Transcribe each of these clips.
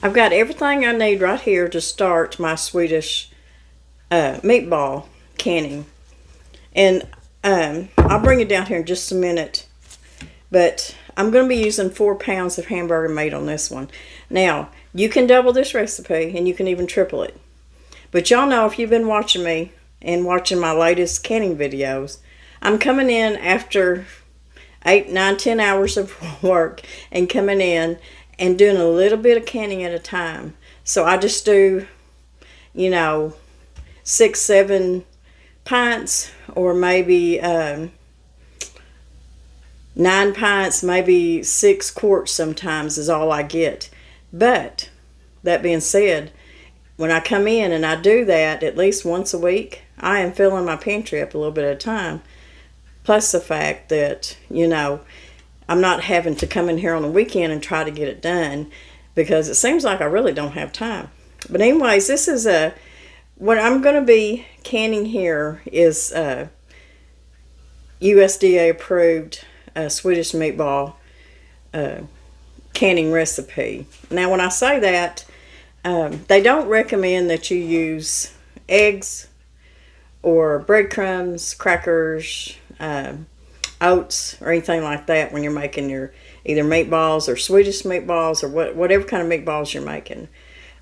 I've got everything I need right here to start my Swedish meatball canning. And I'll bring it down here in just a minute. But I'm going to be using 4 pounds of hamburger meat on this one. Now, you can double this recipe and you can even triple it. But y'all know, if you've been watching me and watching my latest canning videos, I'm coming in after 8, 9, 10 hours of work and coming in and doing a little bit of canning at a time. So I just do, 6, 7 pints, or maybe 9 pints, maybe 6 quarts sometimes is all I get. But that being said, when I come in and I do that at least once a week, I am filling my pantry up a little bit at a time. Plus the fact that, I'm not having to come in here on the weekend and try to get it done, because it seems like I really don't have time. But anyways, this is what I'm going to be canning here is USDA approved Swedish meatball canning recipe. Now, when I say that, they don't recommend that you use eggs or breadcrumbs, crackers, oats, or anything like that when you're making your either meatballs or Swedish meatballs, or whatever kind of meatballs you're making.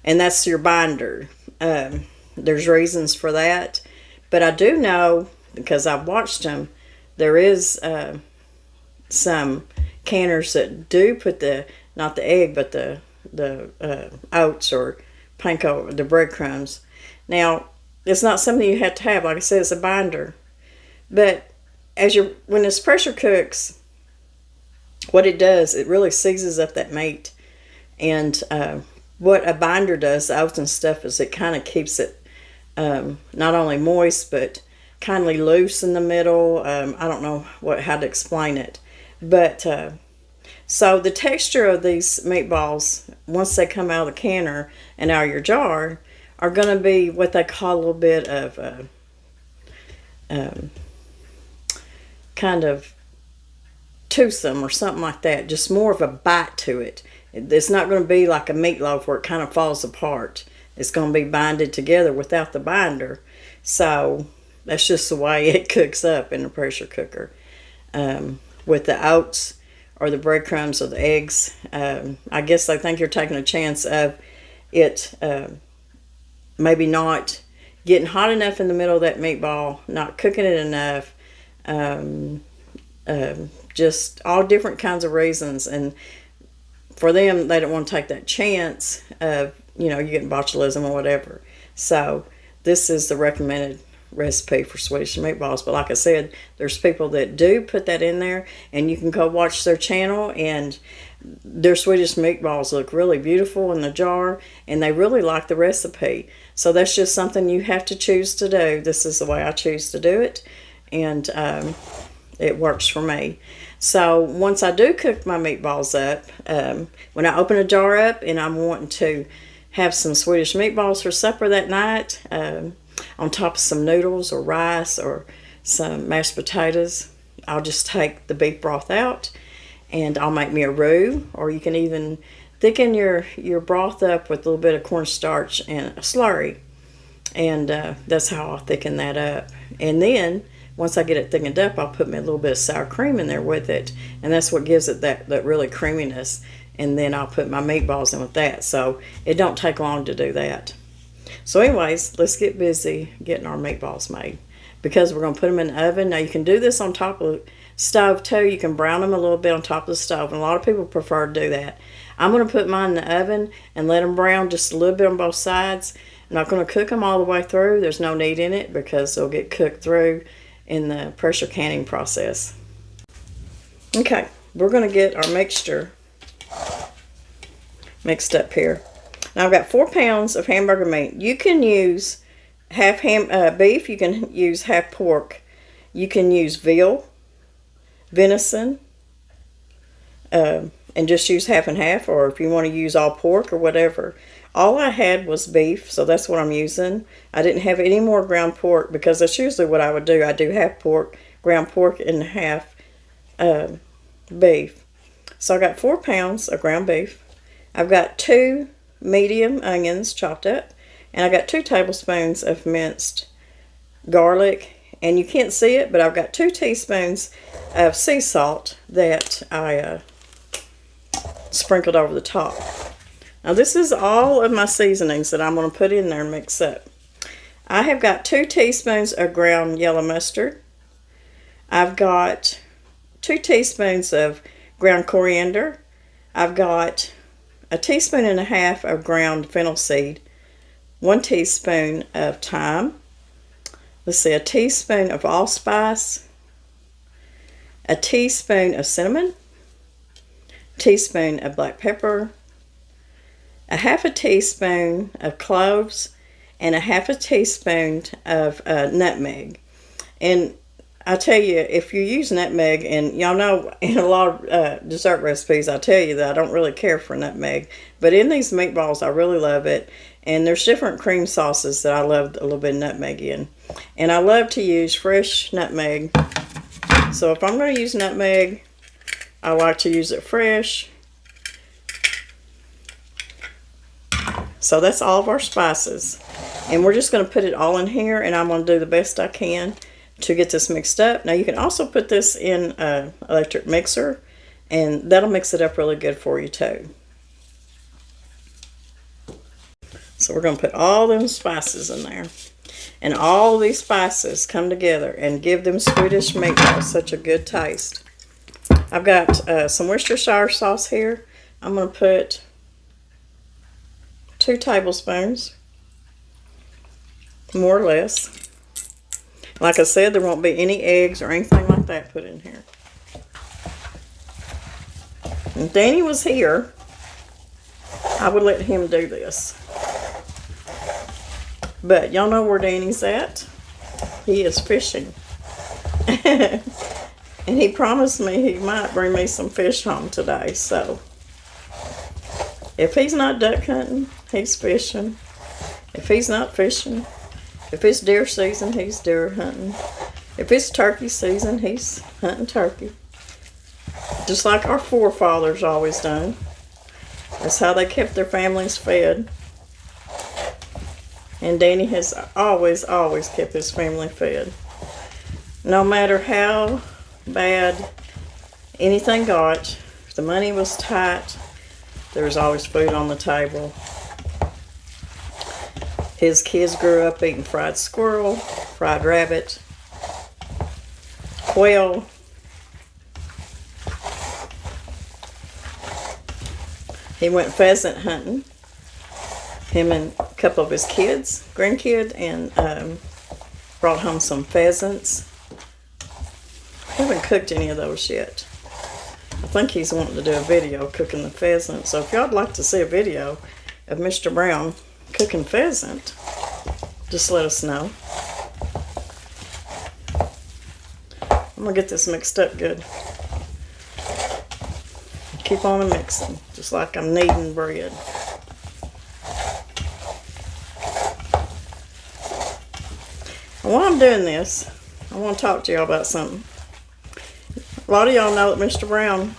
And that's your binder. There's reasons for that. But I do know, because I've watched them, there is some canners that do put not the egg, but the oats or panko, the breadcrumbs. Now, it's not something you have to have. Like I said, it's a binder. But when this pressure cooks, what it does, it really seasons up that meat. And what a binder does, the oats and stuff, is it kind of keeps it not only moist, but kindly loose in the middle. I don't know how to explain it. But so the texture of these meatballs, once they come out of the canner and out of your jar, are going to be what they call a little bit of kind of toothsome or something like that. Just more of a bite to it. It's not going to be like a meatloaf where it kind of falls apart. It's going to be binded together without the binder. So that's just the way it cooks up in the pressure cooker. With the oats or the breadcrumbs or the eggs, I guess they think you're taking a chance of it maybe not getting hot enough in the middle of that meatball, not cooking it enough, just all different kinds of reasons. And for them, they don't want to take that chance of, you getting botulism or whatever. So this is the recommended recipe for Swedish meatballs. But like I said, there's people that do put that in there, and you can go watch their channel, and their Swedish meatballs look really beautiful in the jar, and they really like the recipe. So that's just something you have to choose to do. This is the way I choose to do it, and it works for me. So once I do cook my meatballs up, when I open a jar up and I'm wanting to have some Swedish meatballs for supper that night, on top of some noodles or rice or some mashed potatoes, I'll just take the beef broth out and I'll make me a roux, or you can even thicken your broth up with a little bit of cornstarch and a slurry. And that's how I'll thicken that up. And then once I get it thickened up, I'll put me a little bit of sour cream in there with it, and that's what gives it that really creaminess. And then I'll put my meatballs in with that. So it don't take long to do that. So anyways, let's get busy getting our meatballs made, because we're going to put them in the oven. Now you can do this on top of the stove too. You can brown them a little bit on top of the stove, and a lot of people prefer to do that. I'm going to put mine in the oven and let them brown just a little bit on both sides. I'm not going to cook them all the way through. There's no need in it, because they'll get cooked through in the pressure canning process. Okay, we're going to get our mixture mixed up here. Now I've got 4 pounds of hamburger meat. You can use half beef, you can use half pork, you can use veal, venison, and just use half and half, or if you want to use all pork or whatever. All I had was beef, so that's what I'm using. I didn't have any more ground pork, because that's usually what I would do. I do half pork, ground pork, and half beef. So I got 4 pounds of ground beef. I've got 2 medium onions chopped up, and I got 2 tablespoons of minced garlic. And you can't see it, but I've got 2 teaspoons of sea salt that I sprinkled over the top. Now this is all of my seasonings that I'm going to put in there and mix up. I have got 2 teaspoons of ground yellow mustard. I've got 2 teaspoons of ground coriander. I've got a teaspoon and a half of ground fennel seed, 1 teaspoon of thyme. Let's see, a teaspoon of allspice, a teaspoon of cinnamon, a teaspoon of black pepper, a half a teaspoon of cloves, and a half a teaspoon of nutmeg. And I tell you, if you use nutmeg, and y'all know in a lot of dessert recipes, I tell you that I don't really care for nutmeg. But in these meatballs, I really love it. And there's different cream sauces that I love a little bit of nutmeg in. And I love to use fresh nutmeg. So if I'm going to use nutmeg, I like to use it fresh. So that's all of our spices. And we're just going to put it all in here, and I'm going to do the best I can to get this mixed up. Now you can also put this in an electric mixer, and that'll mix it up really good for you too. So we're going to put all them spices in there. And all these spices come together and give them Swedish meatballs such a good taste. I've got some Worcestershire sauce here. I'm going to put 2 tablespoons, more or less. Like I said, there won't be any eggs or anything like that put in here. If Danny was here, I would let him do this. But y'all know where Danny's at. He is fishing. And he promised me he might bring me some fish home today. So if he's not duck hunting, he's fishing. If he's not fishing, if it's deer season, he's deer hunting. If it's turkey season, he's hunting turkey. Just like our forefathers always done. That's how they kept their families fed. And Danny has always kept his family fed. No matter how bad anything got, if the money was tight, there was always food on the table. His kids grew up eating fried squirrel, fried rabbit, quail. He went pheasant hunting. Him and a couple of his kids, grandkid, and brought home some pheasants. I haven't cooked any of those yet. I think he's wanting to do a video cooking the pheasant. So if y'all would like to see a video of Mr. Brown cooking pheasant, just let us know. I'm going to get this mixed up good. Keep on mixing, just like I'm kneading bread. And while I'm doing this, I want to talk to y'all about something. A lot of y'all know that Mr. Brown,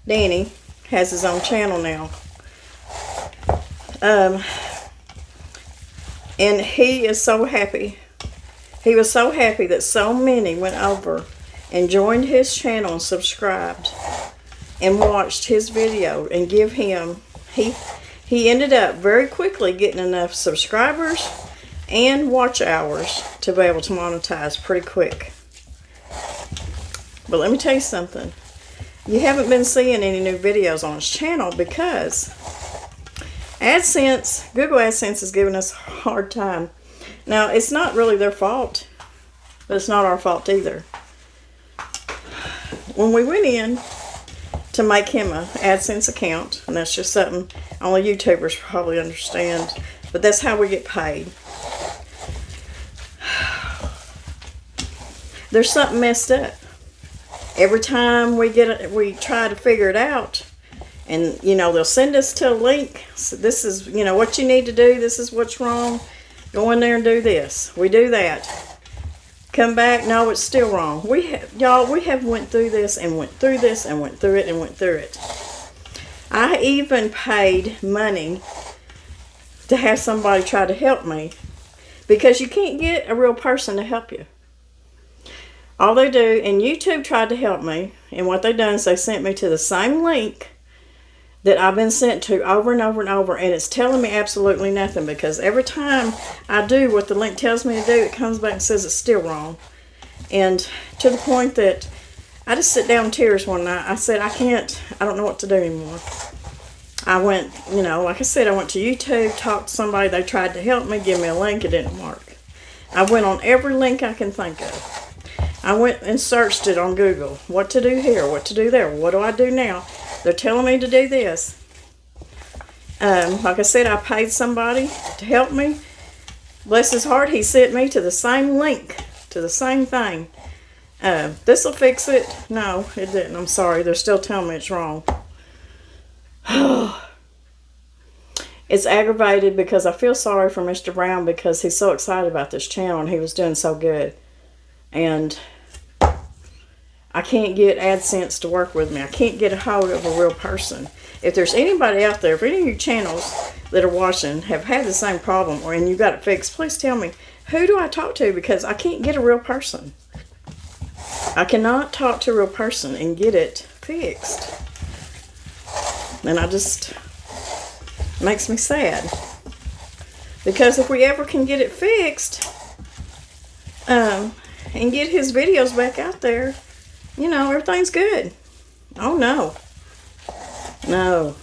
Danny, has his own channel now. And he is so happy. He was so happy that so many went over and joined his channel and subscribed and watched his video and give him, he ended up very quickly getting enough subscribers and watch hours to be able to monetize pretty quick. But let me tell you something. You haven't been seeing any new videos on his channel because AdSense, Google AdSense is giving us a hard time. Now, it's not really their fault, but it's not our fault either. When we went in to make him an AdSense account, and that's just something only YouTubers probably understand, but that's how we get paid. There's something messed up. Every time we try to figure it out, and you know, they'll send us to a link. So this is, you know, what you need to do. This is what's wrong. Go in there and do this. We do that. Come back. No, it's still wrong. We have went through this and went through this and went through it and went through it. I even paid money to have somebody try to help me, because you can't get a real person to help you. All they do, and YouTube tried to help me, and what they done is they sent me to the same link that I've been sent to over and over and over, and it's telling me absolutely nothing, because every time I do what the link tells me to do, it comes back and says it's still wrong. And to the point that I just sit down in tears one night. I said, I don't know what to do anymore. I went, like I said, I went to YouTube, talked to somebody, they tried to help me, give me a link, it didn't work. I went on every link I can think of. I went and searched it on Google. What to do here, what to do there, what do I do now? They're telling me to do this. Like I said, I paid somebody to help me. Bless his heart, he sent me to the same link, to the same thing. This will fix it. No, it didn't. I'm sorry. They're still telling me it's wrong. It's aggravated because I feel sorry for Mr. Brown, because he's so excited about this channel and he was doing so good. And I can't get AdSense to work with me. I can't get a hold of a real person. If there's anybody out there, if any of you channels that are watching have had the same problem and you got it fixed, please tell me, who do I talk to? Because I can't get a real person. I cannot talk to a real person and get it fixed. And it makes me sad. Because if we ever can get it fixed, and get his videos back out there, everything's good. Oh no. No.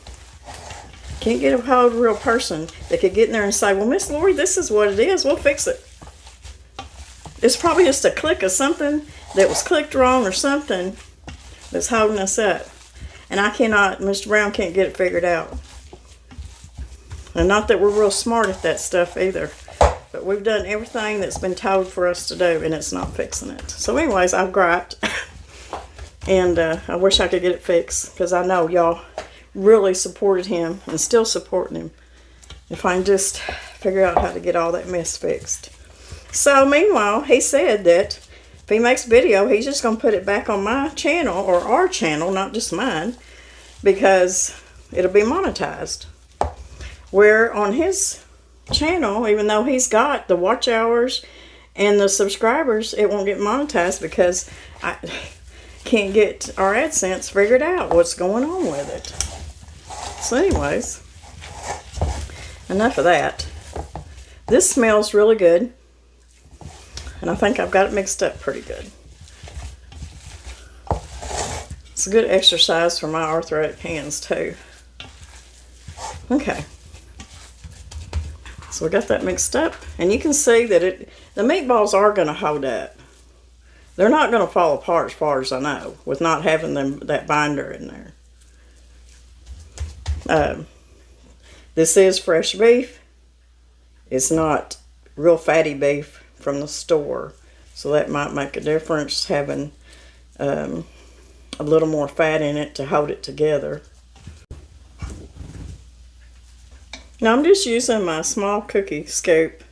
Can't get a hold of a real person that could get in there and say, well, Miss Lori, this is what it is. We'll fix it. It's probably just a click of something that was clicked wrong or something that's holding us up. And Mr. Brown can't get it figured out. And not that we're real smart at that stuff either. But we've done everything that's been told for us to do, and it's not fixing it. So anyways, I've griped. And I wish I could get it fixed, because I know y'all really supported him and still supporting him. If I can just figure out how to get all that mess fixed. So meanwhile, he said that if he makes a video, he's just going to put it back on my channel, or our channel, not just mine, because it'll be monetized. Where on his channel, even though he's got the watch hours and the subscribers, it won't get monetized because I can't get our AdSense figured out what's going on with it. So anyways, enough of that. This smells really good, and I think I've got it mixed up pretty good. It's a good exercise for my arthritic hands too. Okay. So we got that mixed up, and you can see that the meatballs are going to hold up. They're not going to fall apart as far as I know, with not having that binder in there. This is fresh beef. It's not real fatty beef from the store, so that might make a difference, having a little more fat in it to hold it together. Now I'm just using my small cookie scoop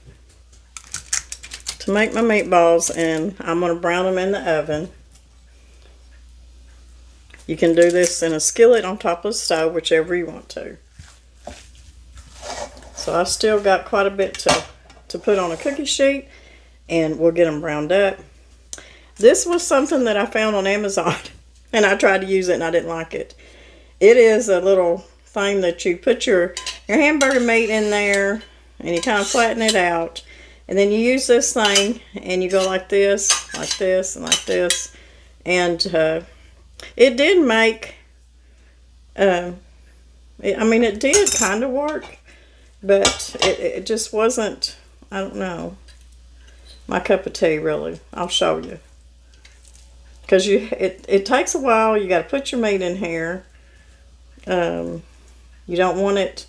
to make my meatballs, and I'm going to brown them in the oven. You can do this in a skillet on top of the stove, whichever you want to. So I've still got quite a bit to put on a cookie sheet, and we'll get them browned up. This was something that I found on Amazon, and I tried to use it and I didn't like it. It is a little thing that you put your hamburger meat in there, and you kind of flatten it out, and then you use this thing and you go like this, and like this, and it did make I mean, it did kind of work, but it just wasn't, I don't know, my cup of tea really. I'll show you, because it takes a while. You got to put your meat in here. You don't want it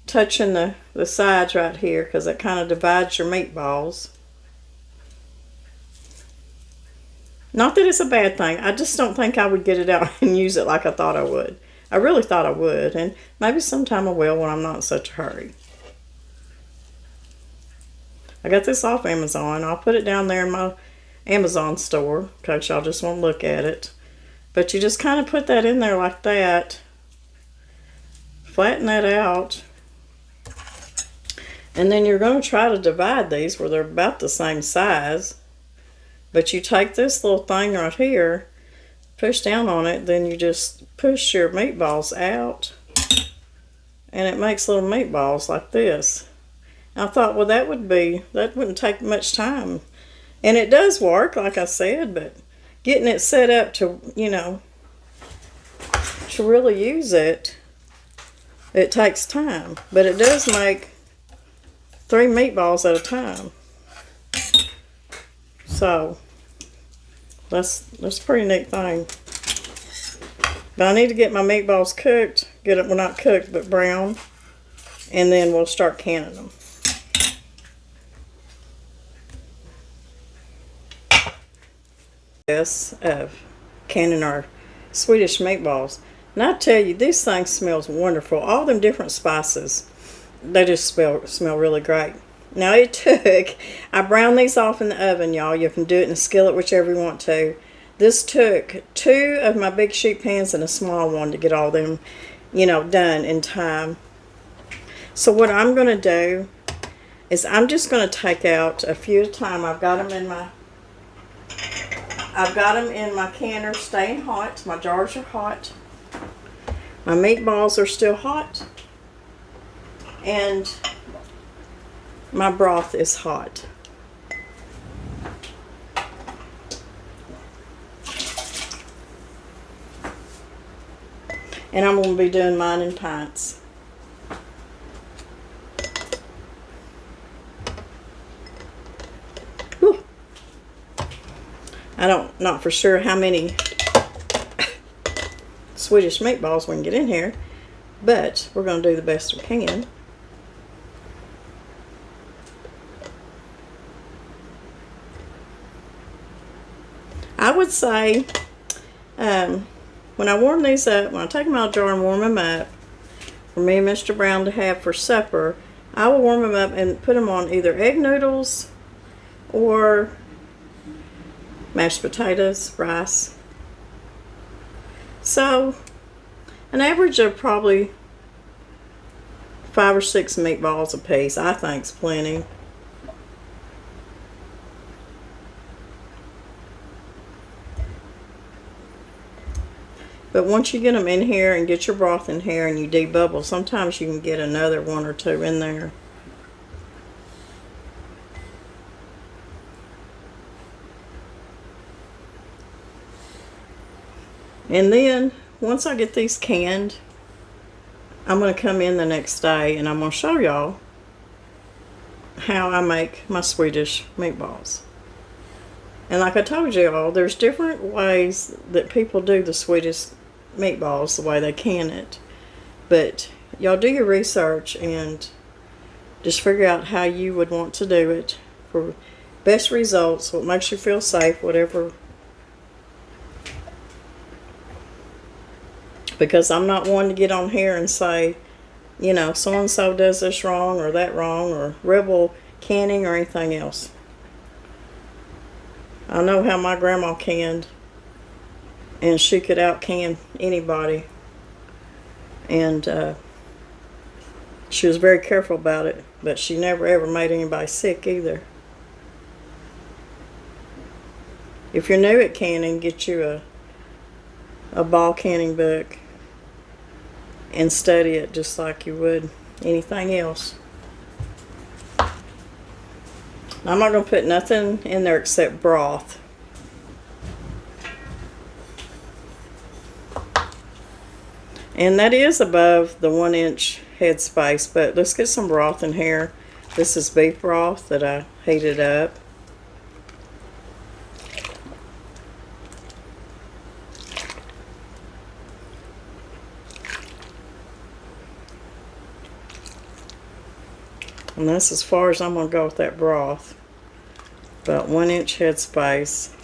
touching the sides right here, because it kind of divides your meatballs. Not that it's a bad thing. I just don't think I would get it out and use it like I thought I would. I really thought I would, and maybe sometime I will when I'm not in such a hurry. I got this off Amazon. I'll put it down there in my Amazon store in case y'all just want to look at it. But you just kind of put that in there like that. Flatten that out. And then you're going to try to divide these where they're about the same size. But you take this little thing right here, push down on it, then you just push your meatballs out, and it makes little meatballs like this. I thought, well, that wouldn't take much time. And it does work, like I said, but getting it set up to, to really use it, it takes time. But it does make 3 meatballs at a time. So that's a pretty neat thing. But I need to get my meatballs cooked. Well, not cooked, but brown. And then we'll start canning them. Of canning our Swedish meatballs. And I tell you, this thing smells wonderful. All them different spices, they just smell really great. Now I browned these off in the oven, y'all. You can do it in a skillet, whichever you want to. This took 2 of my big sheet pans and a small one to get all them, done in time. So what I'm going to do is I'm just going to take out a few at a time. I've got them in my canner, staying hot. My jars are hot. My meatballs are still hot. And my broth is hot. And I'm going to be doing mine in pints. Whew. Not for sure how many Swedish meatballs we can get in here, but we're going to do the best we can. I would say when I warm these up, when I take them out of the jar and warm them up for me and Mr. Brown to have for supper, I will warm them up and put them on either egg noodles or mashed potatoes, rice. So an average of probably 5 or 6 meatballs a piece, I think, is plenty. But once you get them in here and get your broth in here and you debubble, sometimes you can get another 1 or 2 in there. And then, once I get these canned, I'm going to come in the next day and I'm going to show y'all how I make my Swedish meatballs. And like I told y'all, there's different ways that people do the Swedish meatballs, the way they can it. But y'all do your research and just figure out how you would want to do it for best results, what makes you feel safe, whatever. Because I'm not one to get on here and say, so-and-so does this wrong or that wrong or rebel canning or anything else. I know how my grandma canned, and she could out-can anybody. And she was very careful about it, but she never ever made anybody sick either. If you're new at canning, get you a ball canning book and study it just like you would anything else. I'm not going to put nothing in there except broth. And that is above the 1 inch head space, but let's get some broth in here. This is beef broth that I heated up. And that's as far as I'm going to go with that broth. About 1 inch head space.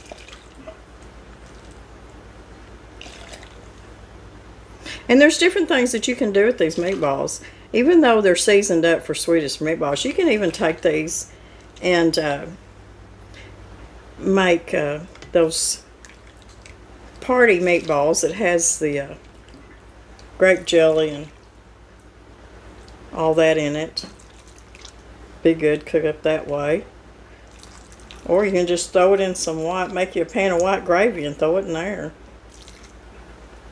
And there's different things that you can do with these meatballs. Even though they're seasoned up for Swedish meatballs, you can even take these and make those party meatballs that has the grape jelly and all that in it. be good cook up that way. Or you can just throw it in some white, make you a pan of white gravy and throw it in there.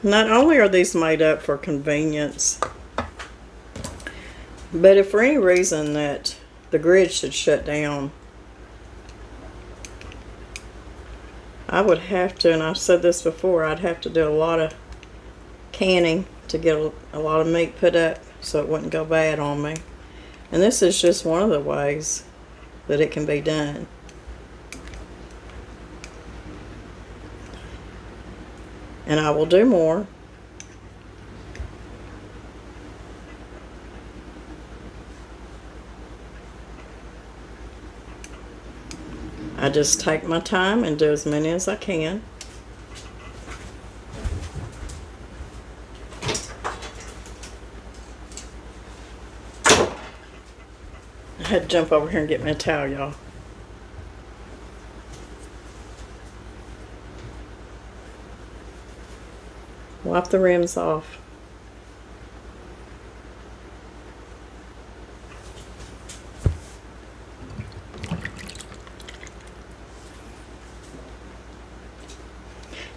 Not only are these made up for convenience, but if for any reason that the grid should shut down, I would have to, and I've said this before, I'd have to do a lot of canning to get a lot of meat put up so it wouldn't go bad on me. And this is just one of the ways that it can be done. And I will do more. I just take my time and do as many as I can. I had to jump over here and get me a towel, y'all. Wipe the rims off.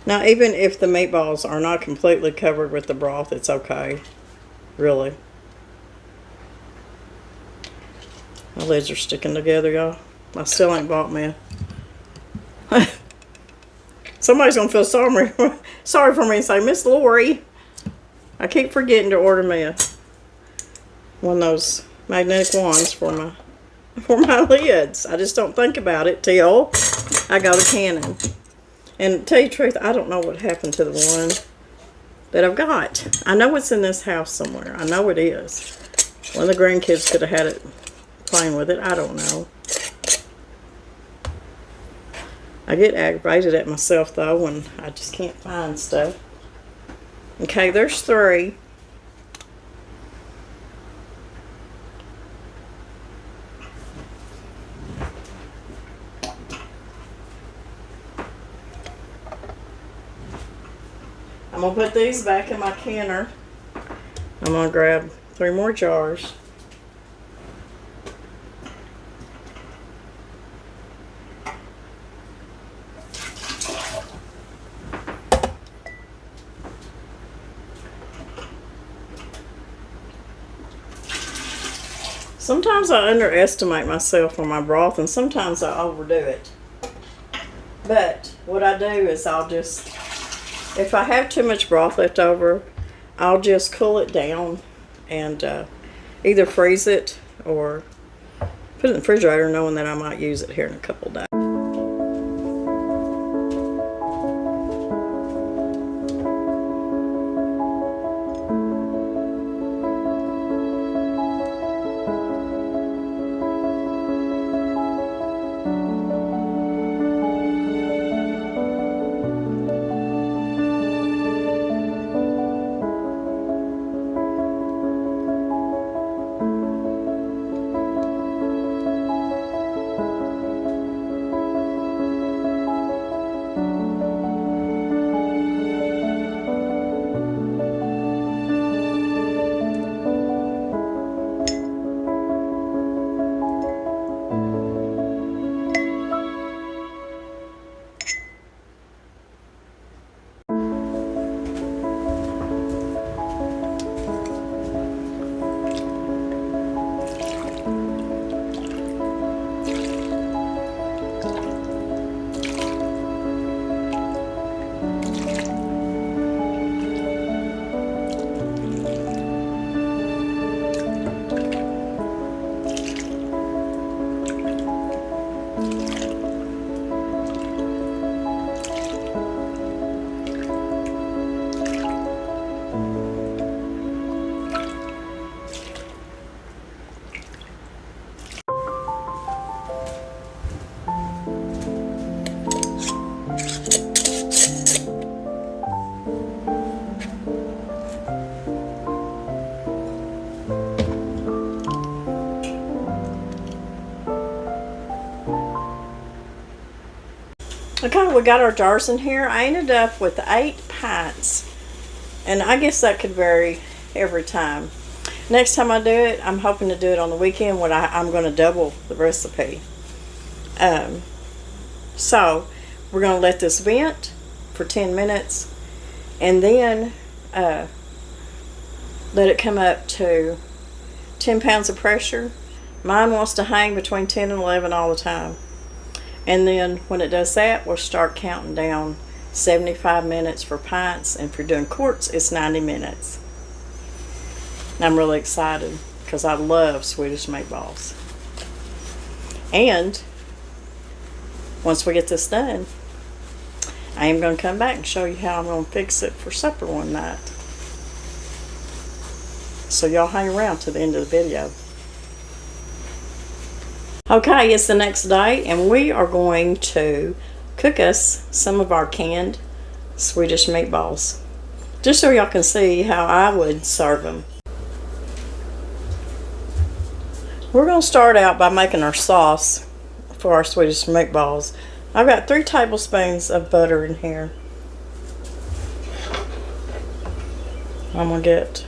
Now, even if the meatballs are not completely covered with the broth, it's okay. Really. My lids are sticking together, y'all. I still ain't bought me a... Somebody's going to feel sorry for me and say, Miss Lori, I keep forgetting to order me one of those magnetic wands for my lids. I just don't think about it till I go to canning. And to tell you the truth, I don't know what happened to the one that I've got. I know it's in this house somewhere. I know it is. One of the grandkids could have had it playing with it. I don't know. I get aggravated at myself, though, when I just can't find stuff. Okay, there's 3. I'm going to put these back in my canner. I'm going to grab 3 more jars. Sometimes I underestimate myself on my broth, and sometimes I overdo it. But what I do is I'll just, if I have too much broth left over, I'll just cool it down and either freeze it or put it in the refrigerator, knowing that I might use it here in a couple days. Okay, we got our jars in here. I ended up with 8 pints, and I guess that could vary every time. Next time I do it, I'm hoping to do it on the weekend when I'm going to double the recipe. So we're going to let this vent for 10 minutes and then let it come up to 10 pounds of pressure. Mine wants to hang between 10 and 11 all the time. And then when it does that, we'll start counting down 75 minutes for pints, and if you're doing quarts, it's 90 minutes. And I'm really excited because I love Swedish meatballs. And once we get this done, I am going to come back and show you how I'm going to fix it for supper one night. So y'all hang around to the end of the video. Okay, it's the next day and we are going to cook us some of our canned Swedish meatballs. Just so y'all can see how I would serve them. We're going to start out by making our sauce for our Swedish meatballs. I've got 3 tablespoons of butter in here. I'm going to get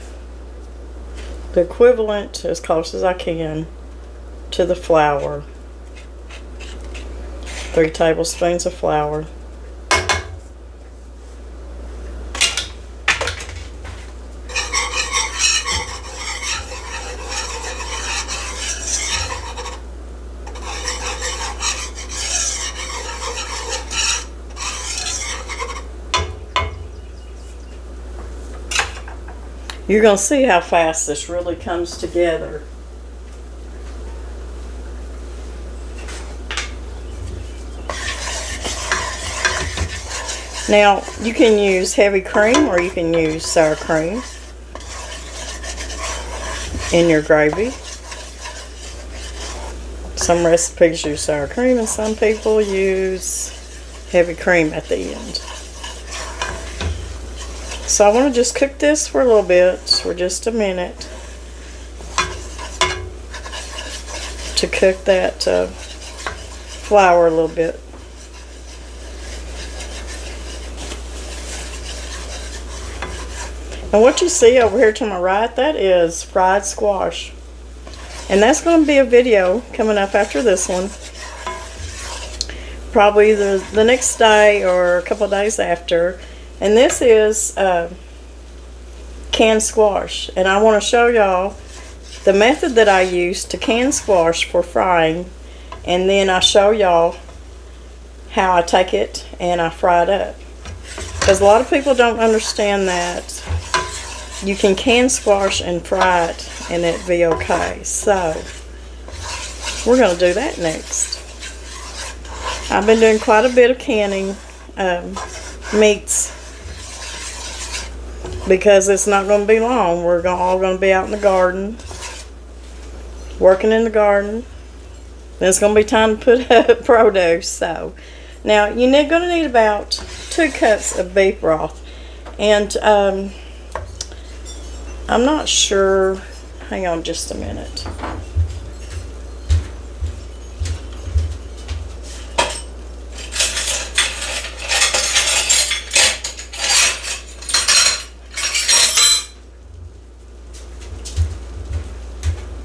the equivalent, as close as I can, to the flour. 3 tablespoons of flour. You're going to see how fast this really comes together. Now, you can use heavy cream or you can use sour cream in your gravy. Some recipes use sour cream and some people use heavy cream at the end. So I want to just cook this for a little bit, for just a minute, to cook that flour a little bit. And what you see over here to my right, that is fried squash. And that's going to be a video coming up after this one. Probably the next day or a couple of days after. And this is canned squash. And I want to show y'all the method that I use to can squash for frying. And then I show y'all how I take it and I fry it up. Because a lot of people don't understand that you can can squash and fry it and it'd be okay. So we're going to do that next. I've been doing quite a bit of canning meats because it's not going to be long. We're all going to be out in the garden, working in the garden. Then it's going to be time to put up produce. So now you're going to need about 2 cups of beef broth. And I'm not sure. Hang on just a minute.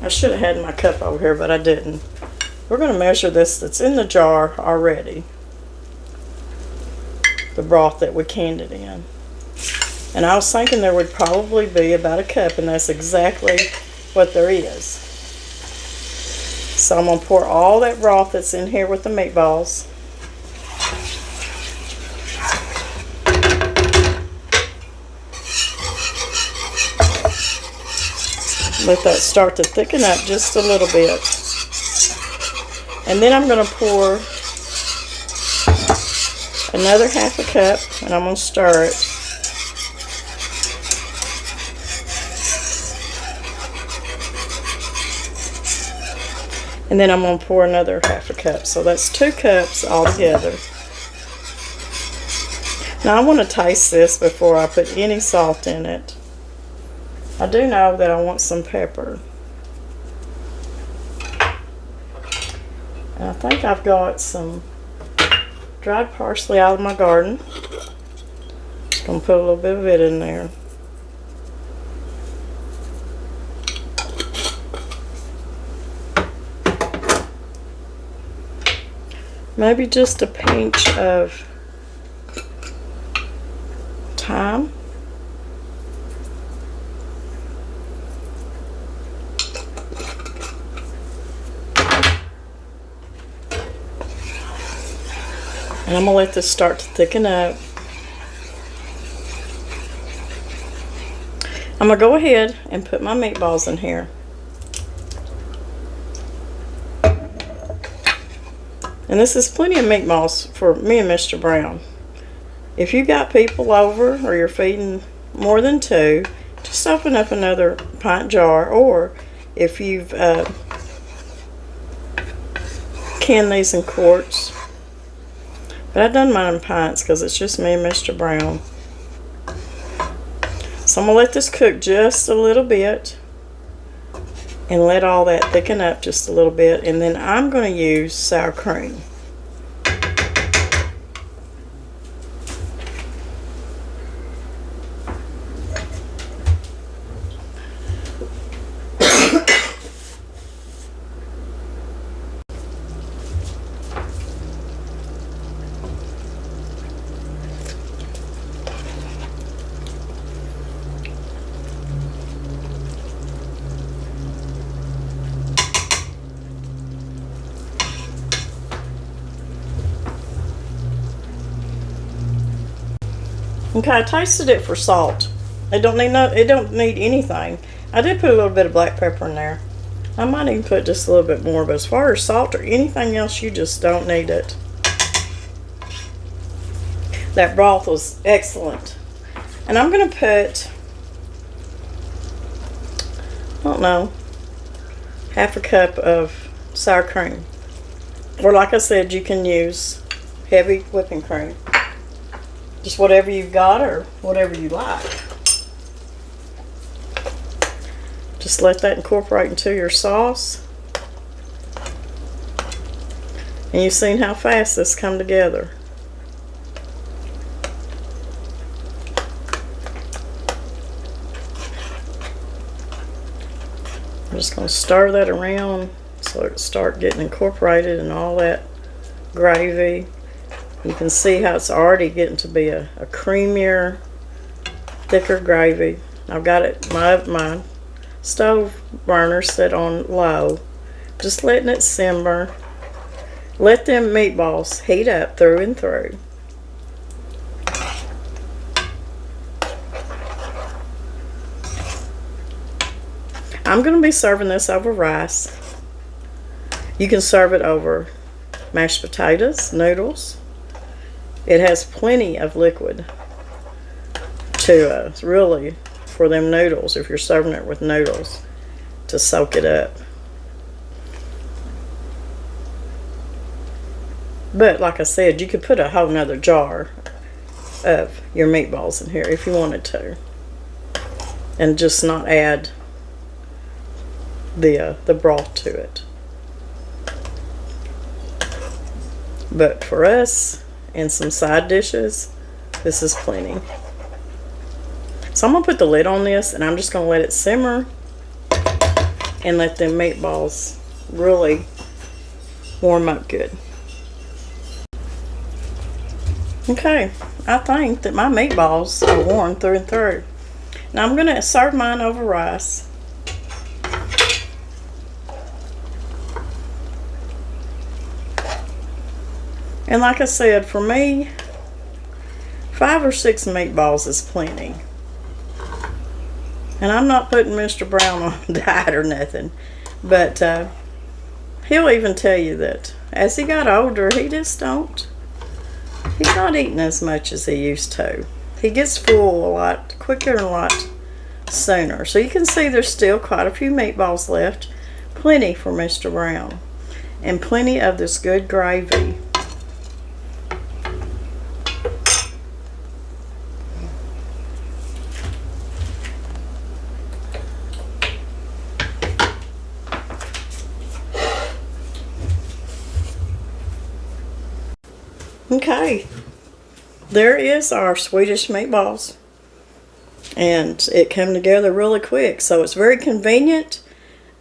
I should have had my cup over here, but I didn't. We're going to measure this that's in the jar already. The broth that we canned it in. And I was thinking there would probably be about a cup, and that's exactly what there is. So I'm going to pour all that broth that's in here with the meatballs. Let that start to thicken up just a little bit. And then I'm going to pour another half a cup, and I'm going to stir it. And then I'm going to pour another half a cup. So that's 2 cups altogether. Now I want to taste this before I put any salt in it. I do know that I want some pepper. And I think I've got some dried parsley out of my garden. Just going to put a little bit of it in there. Maybe just a pinch of thyme. And I'm going to let this start to thicken up. I'm going to go ahead and put my meatballs in here. And this is plenty of meatballs for me and Mr. Brown. If you got people over or you're feeding more than 2, just open up another pint jar. Or if you've canned these in quarts. But I've done mine in pints because it's just me and Mr. Brown. So I'm going to let this cook just a little bit and let all that thicken up just a little bit. And then I'm going to use sour cream. Okay, I tasted it for salt. It don't need anything. I did put a little bit of black pepper in there. I might even put just a little bit more, but as far as salt or anything else, you just don't need it. That broth was excellent. And I'm going to put, I don't know, half a cup of sour cream. Or like I said, you can use heavy whipping cream. Just whatever you've got or whatever you like. Just let that incorporate into your sauce. And you've seen how fast this come together. I'm just going to stir that around so it start getting incorporated in all that gravy. You can see how it's already getting to be a creamier, thicker gravy. I've got it, my stove burner set on low. Just letting it simmer. Let them meatballs heat up through and through. I'm going to be serving this over rice. You can serve it over mashed potatoes, noodles. It has plenty of liquid to really, for them noodles, if you're serving it with noodles, to soak it up. But like I said, you could put a whole nother jar of your meatballs in here if you wanted to. And just not add the broth to it. But for us, and some side dishes, this is plenty. So I'm going to put the lid on this and I'm just going to let it simmer and let them meatballs really warm up good. Okay, I think that my meatballs are warm through and through. Now I'm going to serve mine over rice. And like I said, for me, 5 or 6 meatballs is plenty. And I'm not putting Mr. Brown on a diet or nothing. But he'll even tell you that as he got older, he's not eating as much as he used to. He gets full a lot quicker and a lot sooner. So you can see there's still quite a few meatballs left. Plenty for Mr. Brown. And plenty of this good gravy. Okay, there is our Swedish meatballs, and it came together really quick, so it's very convenient.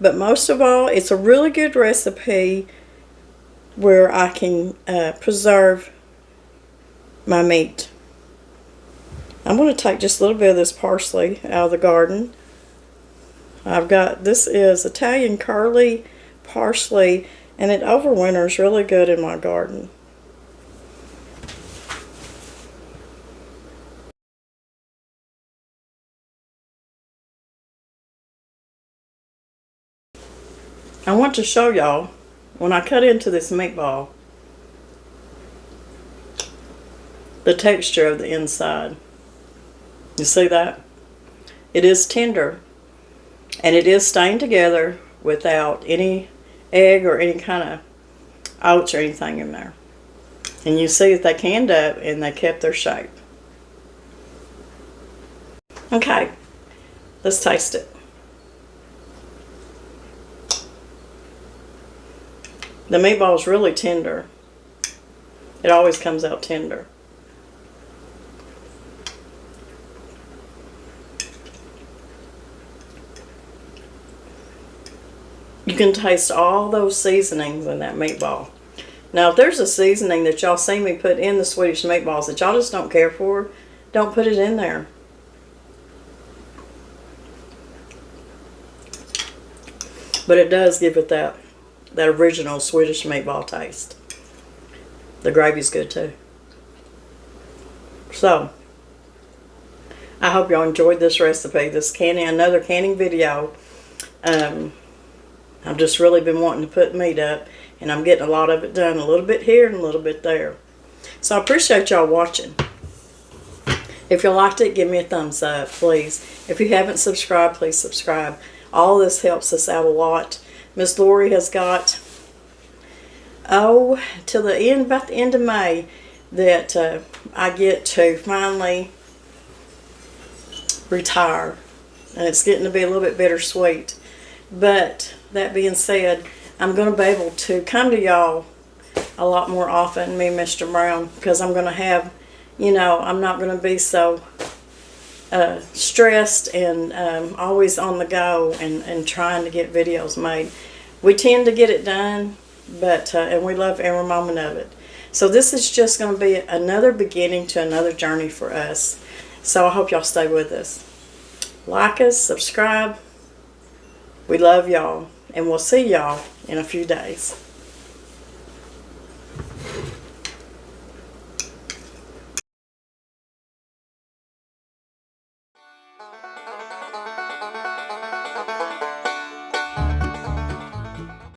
But most of all, it's a really good recipe where I can preserve my meat. I'm going to take just a little bit of this parsley out of the garden. I've got, this is Italian curly parsley, and it overwinters really good in my garden. I want to show y'all when I cut into this meatball the texture of the inside. You see that? It is tender, and it is staying together without any egg or any kind of oats or anything in there. And you see that they canned up and they kept their shape. Okay, let's taste it. The meatball is really tender. It always comes out tender. You can taste all those seasonings in that meatball. Now, if there's a seasoning that y'all see me put in the Swedish meatballs that y'all just don't care for, don't put it in there. But it does give it that original Swedish meatball taste. The gravy's good too. So, I hope y'all enjoyed this recipe, this another canning video. I've just really been wanting to put meat up, and I'm getting a lot of it done, a little bit here and a little bit there. So I appreciate y'all watching. If you liked it, give me a thumbs up, please. If you haven't subscribed, please subscribe. All this helps us out a lot. Miss Lori has got, till the end, about the end of May, that I get to finally retire. And it's getting to be a little bit bittersweet. But that being said, I'm going to be able to come to y'all a lot more often, me and Mr. Brown, because I'm going to have, I'm not going to be so stressed and always on the go and trying to get videos made. We tend to get it done, but and we love every moment of it. So this is just going to be another beginning to another journey for us. So I hope y'all stay with us. Like us, subscribe. We love y'all, and we'll see y'all in a few days.